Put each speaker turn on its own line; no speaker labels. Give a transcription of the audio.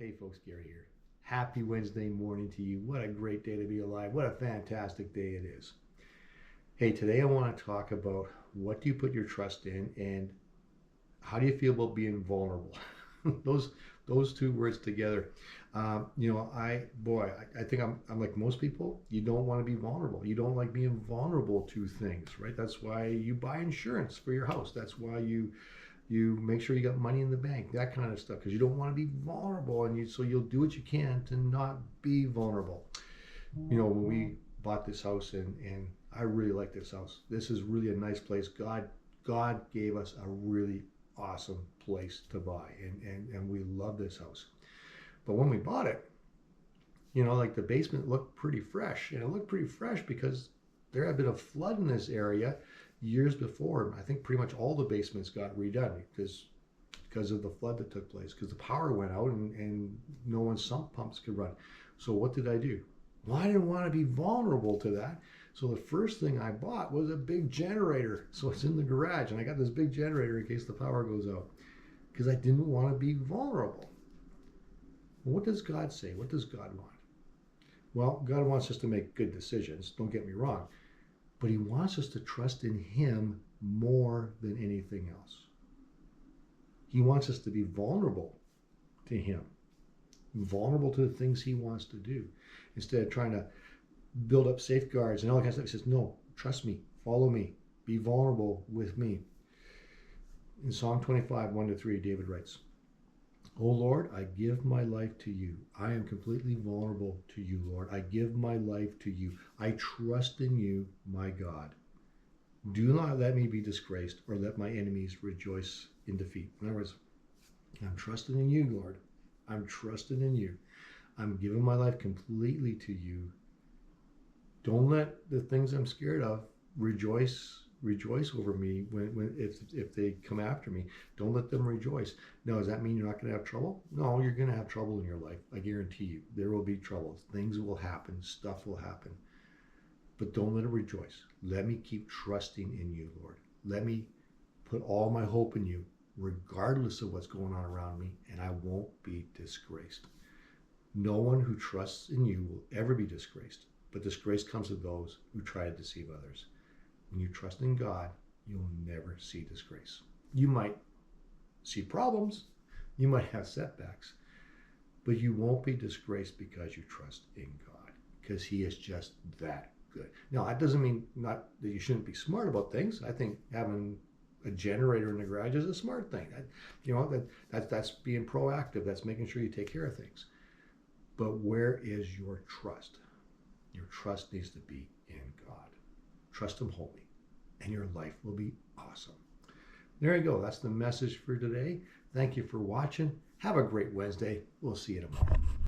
Hey folks, Gary here. Happy Wednesday morning to you. What a great day to be alive. What a fantastic day it is. Hey, today I want to talk about what do you put your trust in and how do you feel about being vulnerable? those those two words together. I think I'm like most people. You don't want to be vulnerable. You don't like being vulnerable to things, right? That's why you buy insurance for your house. That's why you make sure you got money in the bank, that kind of stuff, because you don't want to be vulnerable, and so you'll do what you can to not be vulnerable. When we bought this house, and I really like this house. This is really a nice place. God gave us a really awesome place to buy, and we love this house. But when we bought it, like the basement looked pretty fresh, and it looked pretty fresh because there had been a flood in this area years before. I think pretty much all the basements got redone because of the flood that took place, because the power went out and no one's sump pumps could run. So what did I do? Well, I didn't want to be vulnerable to that. So the first thing I bought was a big generator. So it's in the garage, and I got this big generator in case the power goes out, because I didn't want to be vulnerable. Well, what does God say? What does God want? Well, God wants us to make good decisions, don't get me wrong, but he wants us to trust in him more than anything else. He wants us to be vulnerable to him, vulnerable to the things he wants to do, instead of trying to build up safeguards and all that kind of stuff. He says, no, trust me, follow me, be vulnerable with me. In Psalm 25, 1-3, David writes, "O Lord, I give my life to you. I am completely vulnerable to you, Lord. I give my life to you. I trust in you, my God. Do not let me be disgraced or let my enemies rejoice in defeat." In other words, I'm trusting in you, Lord. I'm trusting in you. I'm giving my life completely to you. Don't let the things I'm scared of rejoice over me if they come after me. Don't let them rejoice. Now, does that mean you're not going to have trouble? No, you're going to have trouble in your life. I guarantee you. There will be trouble. Things will happen. Stuff will happen. But don't let it rejoice. Let me keep trusting in you, Lord. Let me put all my hope in you, regardless of what's going on around me, and I won't be disgraced. No one who trusts in you will ever be disgraced, but disgrace comes to those who try to deceive others. When you trust in God, you'll never see disgrace. You might see problems, you might have setbacks, but you won't be disgraced because you trust in God, because he is just that good. Now, that doesn't mean not that you shouldn't be smart about things. I think having a generator in the garage is a smart thing. That's being proactive. That's making sure you take care of things. But where is your trust? Your trust needs to be in God. Trust him wholly, and your life will be awesome. There you go. That's the message for today. Thank you for watching. Have a great Wednesday. We'll see you tomorrow.